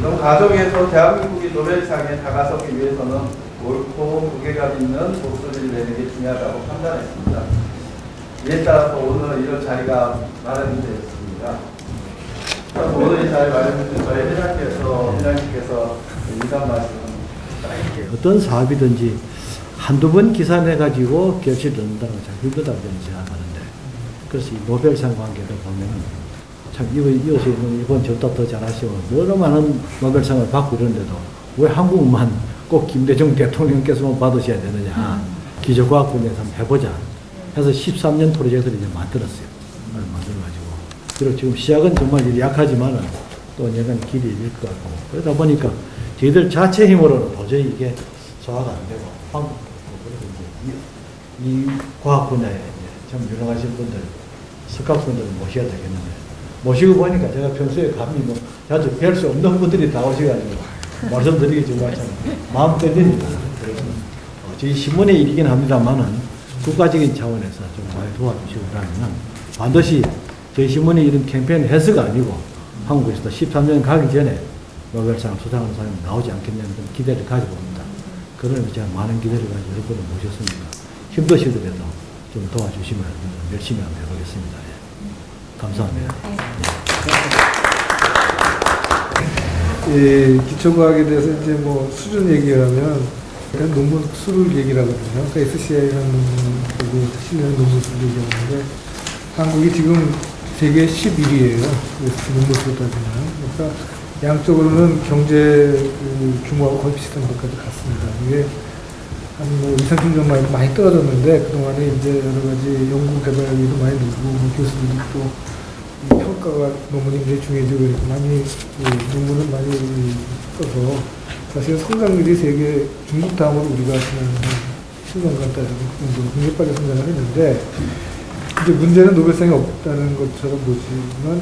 이런 과정에서 대한민국이 노벨상에 다가서기 위해서는 옳고 무게감 있는 목소리를 내는 게 중요하다고 판단했습니다. 이에 따라서 오늘 이런 자리가 마련되었습니다. 오늘 이 자리 마련된 저희 회장님께서 인사 말씀 어떤 사업이든지 한두 번 기사 내가지고 결실을 얻는다는 건 참 힘들다고 저는 생각하는데, 그래서 이 노벨상 관계를 보면은 참 이어서 있는 일본 저보다 더 잘하시고 여러 많은 노벨상을 받고 이러는데도 왜 한국만 꼭 김대중 대통령께서만 받으셔야 되느냐. 기초과학분야에서 한번 해보자 해서 13년 프로젝트를 이제 만들었어요. 만들어가지고. 그리고 지금 시작은 정말 약하지만은 또 언젠간 길이 일 것 같고, 그러다 보니까 저희들 자체 힘으로는 도저히 이게 소화가 안 되고, 그래서 이제 이 과학 분야에 참 유능하신 분들, 석학분들을 모셔야 되겠는데, 모시고 보니까 제가 평소에 감히 뭐 자주 뵐 수 없는 분들이 다 오셔가지고 말씀드리기 정말 참 마음 떨립니다. 그래서 저희 신문의 일이긴 합니다만은 국가적인 차원에서 좀 많이 도와주시고 그러면 반드시 저희 신문이 이런 캠페인 해서가 아니고 한국에서도 13년 가기 전에 노벨상 수상하는 사람이 나오지 않겠냐는 그런 기대를 가지고 옵니다. 그러면 제가 많은 기대를 가지고 여러분을 모셨으니까 힘드시더라도 좀 도와주시면 열심히 한번 해보겠습니다. 감사합니다. 예, 기초과학에 대해서 이제 뭐 수준 얘기하면 논문 수를 얘기를 하거든요. 그러니까 SCI라는 논문, 실내는 논문 수를 얘기하는데 한국이 지금 세계 11위예요. 논문 수로 따지면. 그러니까 양쪽으로는 경제 규모하고 거의 비슷한 것까지 갔습니다. 이게 한 2, 30년 많이 떨어졌는데 그동안에 이제 여러 가지 연구 개발비도 많이 늘고 교수들도 또 평가가 논문이 굉장히 중요해지고 이렇게 많이 논문을 많이 써서 사실 성장률이 세계 중국 다음으로 우리가 지난 10년간 따지면 그 정도로 굉장히 빨리 성장을 했는데 이제 문제는 노벨상이 없다는 것처럼 보지만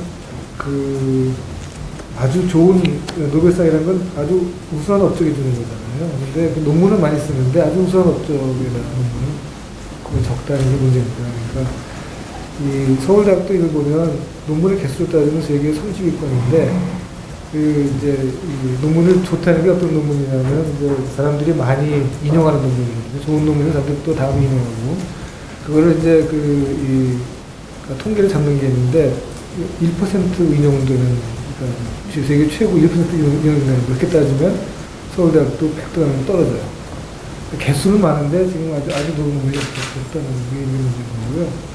아주 좋은 노벨상이라는 건 아주 우수한 업적에 주는 거잖아요. 근데 그 논문은 많이 쓰는데 아주 우수한 업적에 대한 논문은 거의 적다는 게 문제입니다. 그러니까 이 서울대학도 이걸 보면 논문의 개수로 따지면 세계 30위권인데 이제 이 논문을 좋다는 게 어떤 논문이냐면 이제 사람들이 많이 인용하는 논문이거든요. 좋은 논문은 사람들이 또 다음에 인용하고 그거를 이제 그러니까 통계를 잡는 게 있는데 1% 인용되는 그러니까 세계 최고 1% 인용되는 그렇게 따지면 서울대학도 100등 떨어져요. 개수는 많은데 지금 아주 좋은 논문이 없다는 게 있는 문제고요.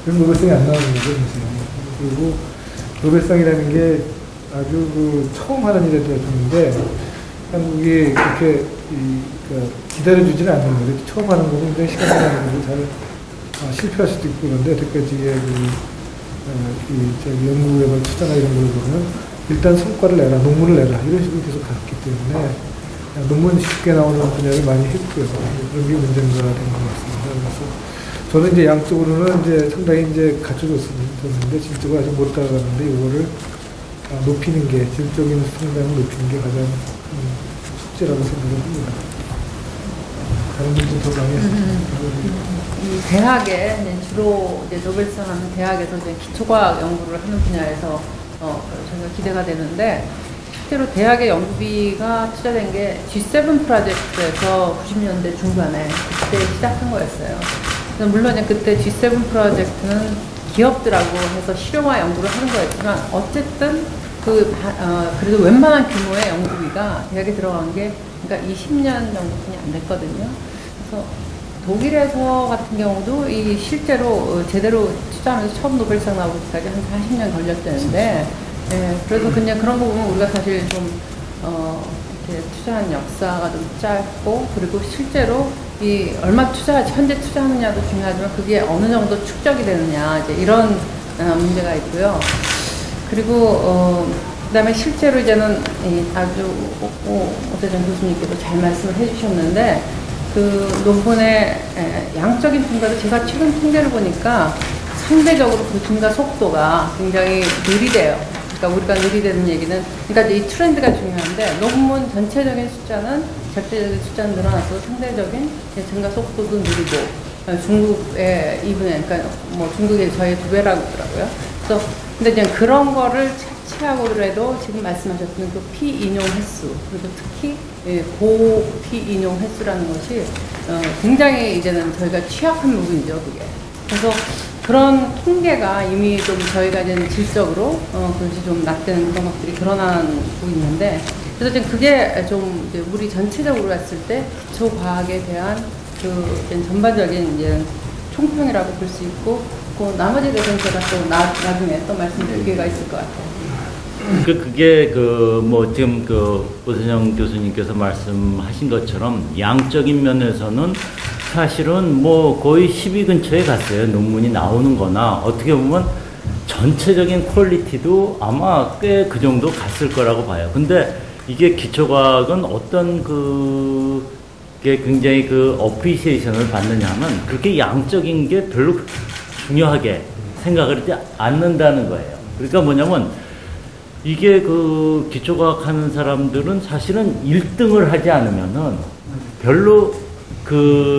그럼 노벨상이 안 나오는 거죠, 그리고 노벨상이라는 게 아주 처음 하는 일에 되었는데 한국이 그렇게 그러니까 기다려주지는 않는 거죠. 처음 하는 거고 굉장히 시간이 가는 거고 잘 실패할 수도 있고 그런데 여태까지의 연구개발 투자나 이런 걸 보면 일단 성과를 내라, 논문을 내라 이런 식으로 계속 갔기 때문에 논문 쉽게 나오는 분야를 많이 했고요. 그런 게 문제가 된 것 같습니다. 그래서 저는 이제 양쪽으로는 이제 상당히 이제 갖춰줬었는데 질적으로 아직 못 따라가는데 이거를 높이는 게 질적인 성장을 높이는 게 가장 숙제라고 생각을 합니다. 다른 분들 더 많이 했습니다. 대학에 주로 이제 노벨상 하는 대학에서 이제 기초과학 연구를 하는 분야에서 저희가 기대가 되는데 실제로 대학의 연구비가 투자된 게 G7 프로젝트에서 90년대 중반에 그때 시작한 거였어요. 물론 그때 G7 프로젝트는 기업들하고 해서 실용화 연구를 하는 거였지만 어쨌든 그래도 웬만한 규모의 연구비가 대학에 들어간 게 그러니까 20년 정도뿐이 안 됐거든요. 그래서 독일에서 같은 경우도 이 실제로 제대로 투자하면서 처음 노벨상 나오기까지 한 40년 걸렸다는데 그래서 그냥 그런 거 보면 우리가 사실 좀 이렇게 투자한 역사가 좀 짧고 그리고 실제로 얼마 현재 투자하느냐도 중요하지만 그게 어느 정도 축적이 되느냐 이제 이런 문제가 있고요. 그리고 그다음에 실제로 이제는 아주 오태정 교수님께도 잘 말씀을 해주셨는데 그 논문의 양적인 증가도 제가 최근 통계를 보니까 상대적으로 그 증가 속도가 굉장히 느리대요. 그러니까 우리가 느리다는 얘기는 그러니까 이 트렌드가 중요한데 논문 전체적인 숫자는 절대적인 숫자는 늘어나서 상대적인 증가 속도도 느리고 중국의 2분의 그러니까 뭐 중국의 저희 2배라고 하더라고요. 그래서 근데 이제 그런 거를 차차 어떻게 하고라도 지금 말씀하셨던 그 피인용 횟수, 그리고 특히 고피인용 횟수라는 것이 굉장히 이제는 저희가 취약한 부분이죠, 그게. 그래서 그런 통계가 이미 좀 저희가 이제 질적으로 그것이 좀 낮은 그런 것들이 드러나고 있는데, 그래서 지금 그게 좀 이제 우리 전체적으로 봤을 때 기초 과학에 대한 그 전반적인 이제 총평이라고 볼 수 있고, 그 나머지에 대해서는 제가 또 나중에 또 말씀드릴 기회가 있을 것 같아요. 그게 뭐 지금 오선영 교수님께서 말씀하신 것처럼 양적인 면에서는 사실은 뭐 거의 10위 근처에 갔어요. 논문이 나오는 거나 어떻게 보면 전체적인 퀄리티도 아마 꽤 그 정도 갔을 거라고 봐요. 근데 이게 기초과학은 어떤 게 굉장히 어프리시에이션을 받느냐 하면 그렇게 양적인 게 별로 중요하게 생각을 하지 않는다는 거예요. 그러니까 뭐냐면 이게 기초과학 하는 사람들은 사실은 1등을 하지 않으면은 별로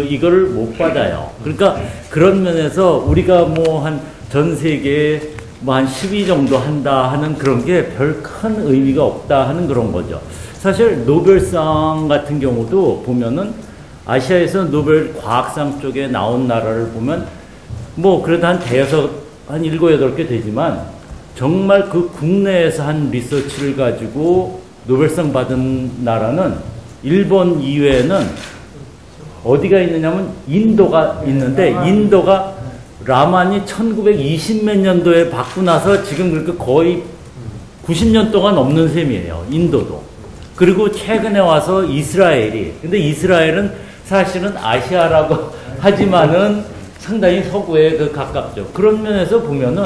이거를 못 받아요. 그러니까 그런 면에서 우리가 뭐 전 세계에 뭐 한 10위 정도 한다 하는 그런 게 별 큰 의미가 없다 하는 그런 거죠. 사실 노벨상 같은 경우도 보면은 아시아에서 노벨 과학상 쪽에 나온 나라를 보면 뭐 그래도 한 7, 8개 되지만 정말 국내에서 한 리서치를 가지고 노벨상 받은 나라는 일본 이외에는 어디가 있느냐면 인도가 있는데, 인도가 라만이 1920몇 년도에 받고 나서 지금 그렇게 거의 90년 동안 없는 셈이에요. 인도도. 그리고 최근에 와서 이스라엘이. 근데 이스라엘은 사실은 아시아라고 하지만은 상당히 서구에 가깝죠. 그런 면에서 보면은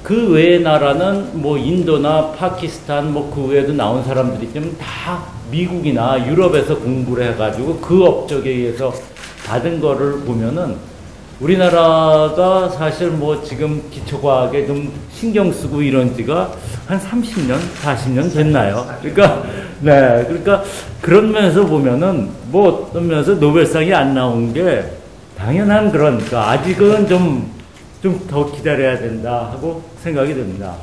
그 외의 나라는 뭐 인도나 파키스탄 뭐 그 외에도 나온 사람들이 있지만 다 미국이나 유럽에서 공부를 해가지고 그 업적에 의해서 받은 거를 보면은 우리나라가 사실 뭐 지금 기초과학에 좀 신경 쓰고 이런 지가 한 30년, 40년 됐나요? 그러니까, 네. 그러니까 그런 면에서 보면은 뭐 어떤 면에서 노벨상이 안 나온 게 당연한 그러니까 아직은 좀 더 기다려야 된다 하고 생각이 듭니다.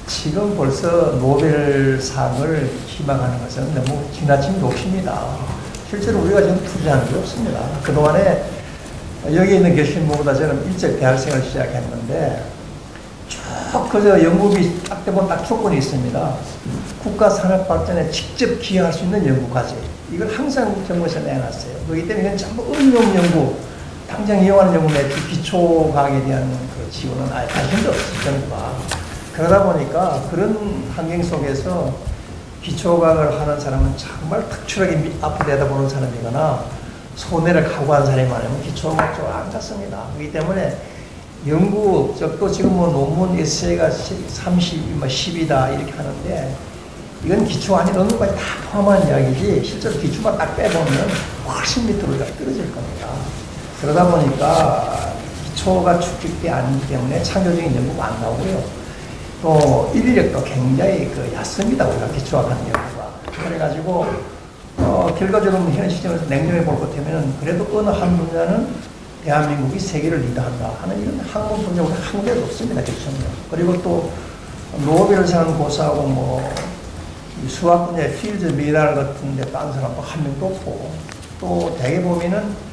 지금 벌써 노벨상을 희망하는 것은 너무 지나친 욕심이다. 실제로 우리가 지금 투자하는 게 없습니다. 그동안에 여기 있는 교수님보다 저는 일찍 대학생을 시작했는데 쭉 그저 연구비 딱 대본 딱 조건이 있습니다. 국가 산업 발전에 직접 기여할 수 있는 연구까지. 이걸 항상 정부에서 내놨어요. 그렇기 때문에 이건 전부 응용 연구, 당장 이용하는 연구에 기초 과학에 대한 그 지원은 아예 관심도 없어요, 정부가. 그러다 보니까 그런 환경 속에서 기초 과학을 하는 사람은 정말 특출하게 앞으로 내다보는 사람이거나 손해를 각오한 사람이 많으면 기초 과학 쪽으로 안 갔습니다. 그렇기 때문에 연구, 또 지금 뭐 논문 에세이가 30, 10이다 이렇게 하는데 이건 기초 아닌 어느 것까지 다 포함한 이야기지 실제로 기초만 딱 빼보면 훨씬 밑으로 떨어질 겁니다. 그러다 보니까 기초가 축적되지 않기 때문에 창조적인 연구가 안 나오고요. 또 인력도 굉장히 얕습니다. 우리가 기초학하는 연구가. 그래가지고 결과적으로 현 시점에서 냉정해 볼 것 같으면 그래도 어느 한 분야는 대한민국이 세계를 리드한다 하는 이런 학문 분야가 한 개도 없습니다. 기초는. 그리고 또 노벨상 고사하고 뭐 수학 분야의 필드 메달 같은 데 딴 사람도 한 명도 없고 또 대개 보면은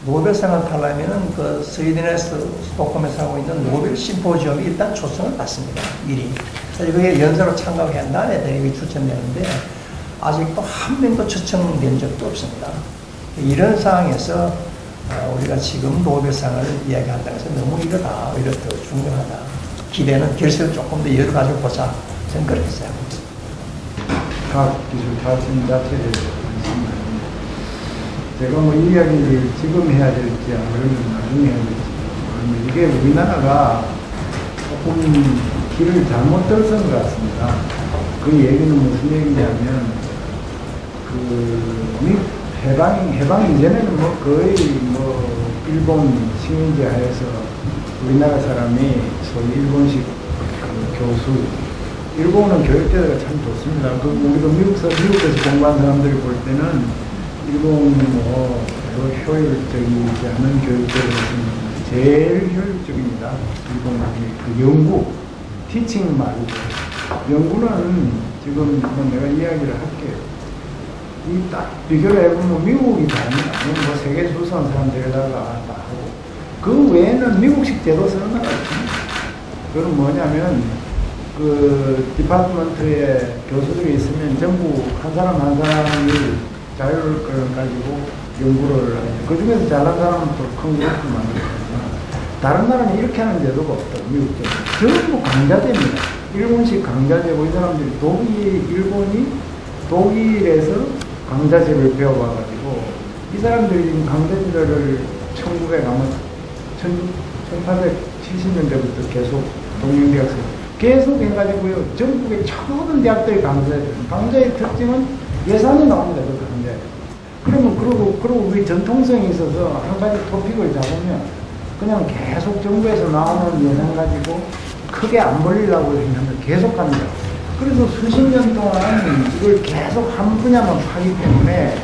노벨상을 타려면은 스웨덴에서 스톡홈에서 하고 있는 노벨 심포지엄이 일단 초청을 받습니다. 미리. 그래서 그게 연사로 참가한 다음에 대학이 추천되는데 아직도 한 명도 초청된 적도 없습니다. 이런 상황에서 우리가 지금 노벨상을 이야기한다는 것은 너무 이러다, 오히려 더 중요하다. 기대는 결실을 조금 더 열어가지고 보자. 저는 그렇게 생각합니다. 과학기술 발전 자체에 대해서 제가 뭐 이 이야기를 지금 해야 될지 아니면 나중에 해야 될지 이게 우리나라가 조금 길을 잘못 들어선 것 같습니다. 그 얘기는 무슨 얘기냐면 미국 해방 이전에는 뭐 거의 뭐 일본 식민지 하에서 우리나라 사람이 소위 일본식 교수, 일본은 교육제도가 참 좋습니다. 우리도 미국에서 공부한 사람들이 볼 때는 일본이 뭐 효율적이지 않은 교육제도는 제일 효율적입니다. 일본의 연구, 티칭 말고 연구는 지금 뭐 내가 이야기를 할게요. 이 딱 비교를 해보면 미국이 다릅니다. 뭐 세계 수수한 사람들에다가 다 하고 그 외에는 미국식 제도 쓰는 나라가 있습니다. 그건 뭐냐면 그 디파트먼트에 교수들이 있으면 전부 한 사람 한 사람이 자율을 가지고 연구를 해요. 그 중에서 잘난 사람은 또 큰 그룹을 만들거든요. 다른 나라는 이렇게 하는 제도가 없다고, 미국 제도. 전부 강자제입니다. 일본식 강자제고, 이 사람들이 일본이 독일에서 강자제를 배워봐가지고, 이 사람들이 지금 강자제를 1870년대부터 계속 동명대학생 계속 해가지고요, 전국의 모든 대학들이 강자의 특징은 예산이 나옵니다, 그 강자에. 그러면, 그리고 우리 전통성이 있어서 한 가지 토픽을 잡으면, 그냥 계속 정부에서 나오는 예산 가지고 크게 안 벌리려고 하면 계속 갑니다. 그래서 수십 년 동안 이걸 계속 한 분야만 파기 때문에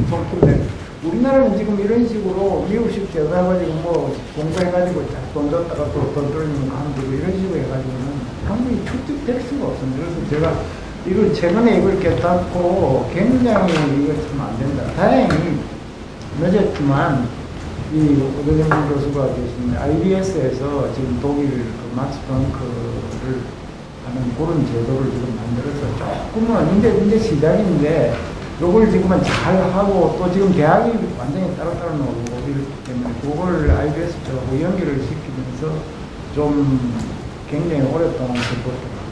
좋긴데, 우리나라는 지금 이런 식으로 미국식 제도 해가지고 뭐 공부해가지고 돈 줬다가 또 돈 돌리면 가면 이런 식으로 해가지고는 한국이 축적될 수가 없습니다. 그래서 제가 이걸 최근에 이걸 깨닫고 굉장히 이거 참 안 된다. 다행히 늦었지만 이 오대정 교수가 계신 IBS에서 지금 독일 그 막스 플랑크를 하는 그런 제도를 지금 만들어서 조금은 이제 시작인데 요걸 지금은 잘 하고 또 지금 대학이 완전히 따로따로 나오고 이렇기 때문에 그걸 IBS하고 연결을 시키면서 좀 굉장히 오랫동안 서포트를 하고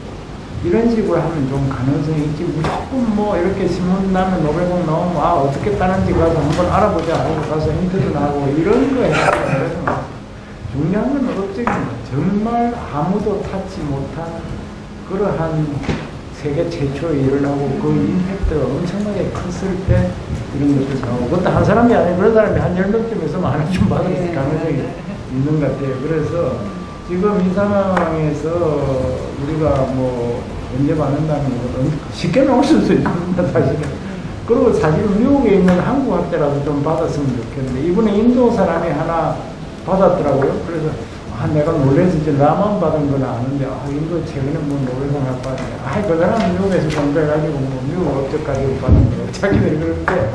이런 식으로 하면 좀 가능성이 있지 무조건 뭐 이렇게 신문 나면 노벨상 나오면 아 어떻게 따는지 가서 한번 알아보자 하고 가서 인터뷰 하고 이런 거에 중요한 건 업적입니다. 정말 아무도 타지 못한 그러한 세계 최초의 일을 하고 그 임팩트가 엄청나게 컸을 때 이런 것들 나오고 그것도 한 사람이 아니고 그런 사람이 한 10명쯤에서 많은 좀 받을 가능성이 있는 것 같아요. 그래서 지금 이 상황에서 우리가 뭐 언제 받는다는 것은 쉽게 나올 수도 있습니다, 사실은. 그리고 사실 미국에 있는 한국 학자라도 좀 받았으면 좋겠는데 이번에 인도 사람이 하나 받았더라고요. 그래서 내가 놀래서 이제 나만 받은 건 아는데 인도 최근에 뭐 노벨상 할 받았네. 그 사람은 미국에서 공부해가지고 뭐 미국 업적 가지고 받는 거라고 자기들이 그러는데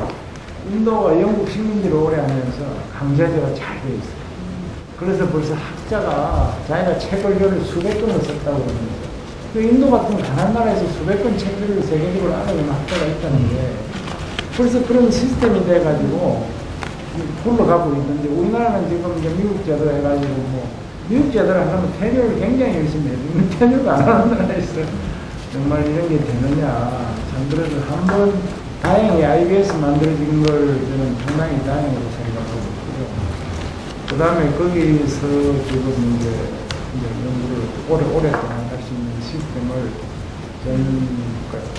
인도가 영국 식민지를 오래 하면서 강자제가 잘 돼 있어요. 그래서 벌써 학자가 자기가 책을 수백 권을 썼다고 그러면서 그 인도 같은 가난 나라에서 수백 권 책들을 세계적으로 알아내는 학자가 있다는 게 벌써 그런 시스템이 돼가지고 굴러가고 있는데 우리나라는 지금 이제 미국 제도 해가지고 뭐 미국 제도를 하면 테뉴를 굉장히 열심히 해요. 테뉴가 안 하는 나라에서 정말 이런 게 되느냐. 참 그래서 한번 다행히 IBS 만들어진 걸 저는 상당히 다행으로 생각하고 그 다음에 거기서 지금 이제 연구를 오랫동안 할 수 있는 시스템을 저는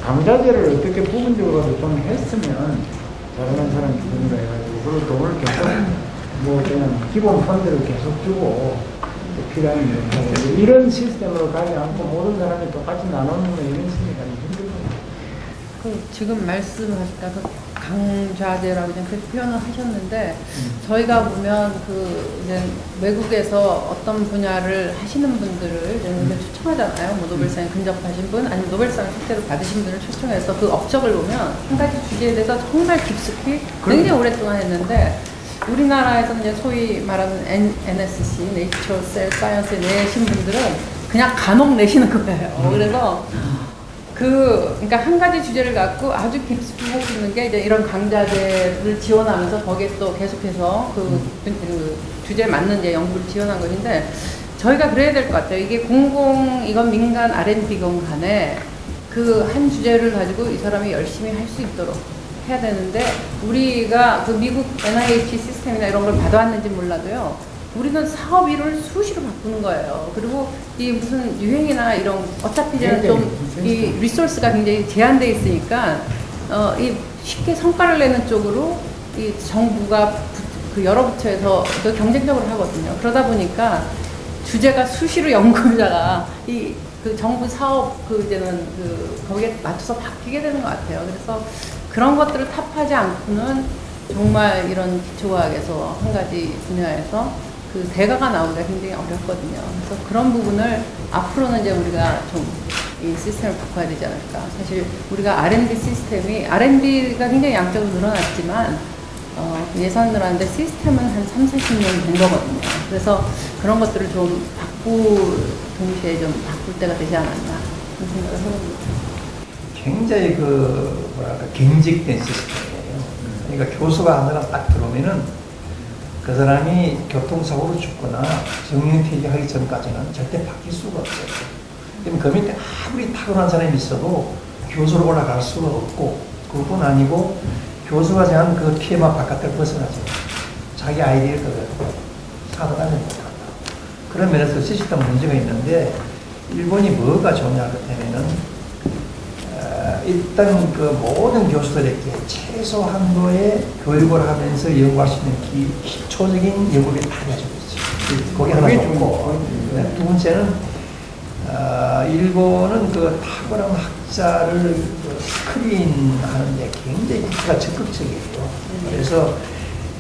강자제를 어떻게 부분적으로도 좀 했으면 잘하는 사람 기준으로 해가지고 그리고 돈을 계속 뭐 그냥 기본 펀드를 계속 주고 필요한 일 이런 시스템으로 가지 않고 모든 사람이 똑같이 나누는 거 이런 식이니까 힘들거든요. 그 지금 말씀하시니까 그 강좌제라고 그렇게 표현을 하셨는데 저희가 보면 그 이제 외국에서 어떤 분야를 하시는 분들을 이제 초청하잖아요. 뭐 노벨상에 근접하신 분 아니면 노벨상을 실제로 받으신 분을 초청해서 그 업적을 보면 한 가지 주제에 대해서 정말 깊숙이 굉장히 오랫동안 했는데 우리나라에서는 이제 소위 말하는 NSC, Nature Cell Science에 내신 분들은 그냥 간혹 내시는 거예요. 그래서 그러니까 한 가지 주제를 갖고 아주 깊숙이 할 수 있는 게 이제 이런 강좌제를 지원하면서 거기에 또 계속해서 그 주제에 맞는 이제 연구를 지원한 것인데 저희가 그래야 될 것 같아요. 이게 이건 민간 R&D건 간에 그 한 주제를 가지고 이 사람이 열심히 할 수 있도록 해야 되는데 우리가 그 미국 NIH 시스템이나 이런 걸 받아왔는지 몰라도요. 우리는 사업 이론을 수시로 바꾸는 거예요. 그리고 이 무슨 유행이나 이런 어차피 좀 이 리소스가 굉장히 제한되어 있으니까 이 쉽게 성과를 내는 쪽으로 이 정부가 그 여러 부처에서 그 경쟁적으로 하거든요. 그러다 보니까 주제가 수시로 연구자가 이 그 정부 사업 그 이제는 그 거기에 맞춰서 바뀌게 되는 것 같아요. 그래서 그런 것들을 탑하지 않고는 정말 이런 기초과학에서 한 가지 분야에서 그 대가가 나오기가 굉장히 어렵거든요. 그래서 그런 부분을 앞으로는 이제 우리가 좀 이 시스템을 바꿔야 되지 않을까. 사실 우리가 R&D 시스템이, R&D가 굉장히 양적으로 늘어났지만, 예산 늘어났는데 시스템은 한 3, 40년 된 거거든요. 그래서 그런 것들을 좀 동시에 좀 바꿀 때가 되지 않았나. 그런 생각을 해봅니다. 굉장히 경직된 시스템이에요. 그러니까 교수가 한 사람 딱 들어오면은 그 사람이 교통사고로 죽거나 정년퇴직하기 전까지는 절대 바뀔 수가 없어요. 그럼 그 밑에 아무리 타고난 사람이 있어도 교수로 올라갈 수가 없고, 그뿐 아니고 교수가 정한 그 테마 바깥을 벗어나죠. 자기 아이디어를 사도하지 못한다. 그런 면에서 시스템 문제가 있는데, 일본이 뭐가 좋냐 그러면은 일단 그 모든 교수들에게 최소 한도의 교육을 하면서 연구할 수 있는 기초적인 연구를 다 가지고 있죠. 그게 하나 좋고, 두 번째는 일본은 그 탁월한 학자를 스크린하는데 굉장히 국가가 적극적이에요. 그래서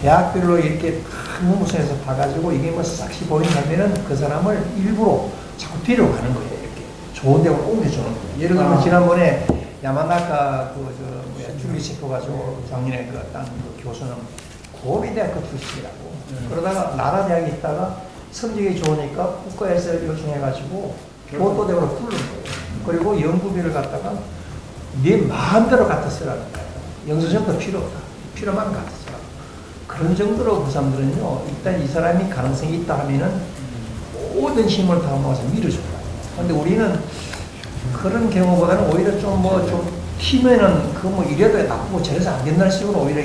대학별로 이렇게 큰 무선에서 봐가지고 이게 뭐 싹시 보인다면은 그 사람을 일부러 자꾸 데려가는 거예요. 이렇게 좋은 데로 옮겨주는 거예요. 예를 들면 지난번에 야마나카 줄기체표 가지고 작년에 그 교수는 고비대학교 출신이라고. 그러다가 나라대학에 있다가 성적이 좋으니까 국가에서 요청해가지고 교토대학으로 부른 거예요. 그리고 연구비를 갖다가 네 마음대로 갖다 쓰라는 거예요. 영수증도 필요 없다. 필요만 갖다 쓰라. 그런 정도로 그 사람들은요, 일단 이 사람이 가능성이 있다 하면은 모든 힘을 다 모아서 밀어줄 거예요. 근데 우리는 그런 경우보다는 오히려 좀 튀면은 뭐 이래도 나쁘고 저래서 안 된다는 식으로 오히려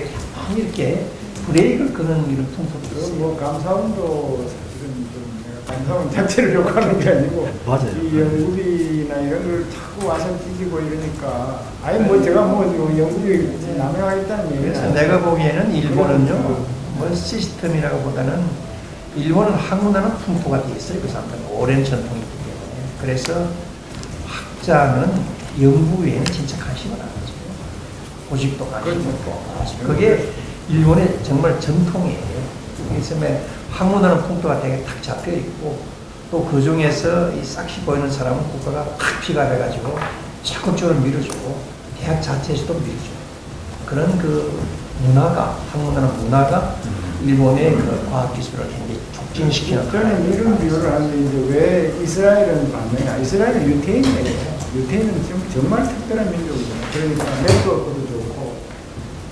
이렇게 브레이크를 끄는 이런 풍토도 있어요. 뭐 감사원도 사실은 좀 감사원 자체를 욕하는 게 아니고 맞아요. 이 연구비나 이런 걸 자꾸 와서 뒤지고 이러니까 아니 뭐 제가 뭐 연구비 남용하겠다는 얘기는 그래서 내가 보기에는 일본은요, 뭐 시스템이라고 보다는 일본은 학문하는 풍토가 돼 있어요. 그 사람들은 오랜 전통이 있기 때문에. 그래서 학자는 연구 외에는 진짜 관심을 안 가져요. 고집도 관심 없고. 그게 일본의 정말 전통이에요. 그래서 학문하는 풍토가 되게 탁 잡혀 있고, 또 그 중에서 이 싹시 보이는 사람은 국가가 탁 피가돼가지고 적극적으로 밀어주고, 대학 자체에서도 밀어줘요. 그런 그 문화가, 학문하는 문화가 일본의 그 과학기술을 굉장히 촉진시키는. 저는 이런 비유를 하는데 이제 왜 이스라엘은 반면이야? 이스라엘은 유태인이에요. 유태인은 정말 특별한 민족이잖아요. 그러니까 네트워크도 좋고.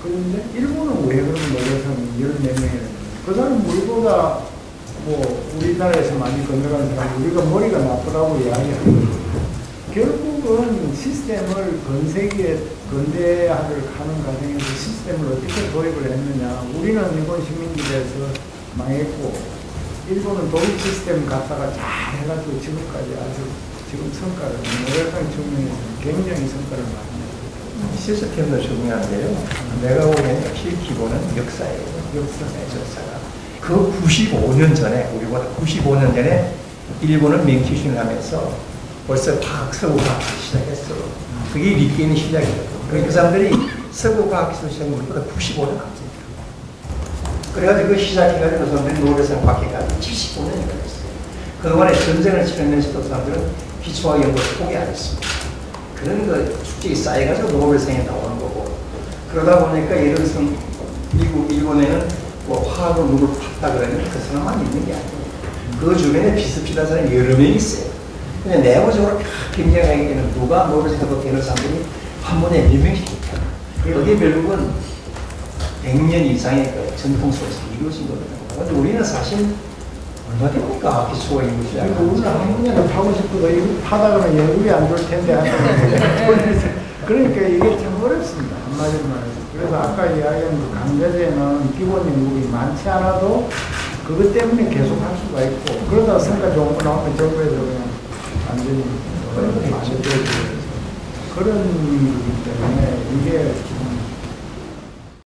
그런데 일본은 왜 그런 노력하면 14명이라는 그 사람 우리보다 뭐 우리나라에서 많이 건너가는 사람 우리가 머리가 나쁘다고 이야기하는 결국은 시스템을 근대화를 하는 과정에서 시스템을 어떻게 도입을 했느냐. 우리는 일본 시민들에서 망했고 일본은 독일 시스템 갖다가 잘 해가지고 지금까지 아주 지금 성과를 노력한 측면에서 굉장히 성과를 많이 냈거든요. 시스템도 중요한데요. 내가 보기에는 역시 기본은 역사예요. 역사가. 그 95년 전에, 우리보다 95년 전에 일본은 맹키신을 하면서 벌써 서구과학을 시작했어. 그게 리끼는 시작이거든. 그 사람들이 서구과학기술 시작은 우리보다 95년 앞섭니다. 그래가지고 그 시작해가지고 그 사람들이 노벨상 받기까지 75년이 걸렸어요. 그동안에 전쟁을 치르면서도 사람들은 기초과학 연구를 포기 안 했습니다. 그런 거 축적이 쌓여가지고 노벨상에 나오는 거고. 그러다 보니까 예를 들어서 일본에는 뭐 화학으로 누굴 팠다 그러면 그 사람만 있는 게 아니에요. 그 주변에 비슷비슷한 사람이 여러 명 있어요. 근데 내부적으로 굉장하게는 누가 노벨상도 되는 사람들이 한 번에 몇 명씩 있다. 그게 결국은 100년 이상의 그 전통 속에서 이루어진 거거든요. 근데 우리는 사실 얼마 됩니까? 기초가 이루어지지 않고. 우리는 학문에는 파고 싶어도 이거 파다 그러면 연구비 안 줄 텐데 그러니까 이게 참 어렵습니다. 한마디로 말해서. 그래서 아까 이야기한 그 강좌제는 기본 연구비 많지 않아도 그것 때문에 계속 할 수가 있고 그러다 성과 좋은 거 나오면 정부에서 그냥 완전히 만족해주고 그런 거기 때문에 이게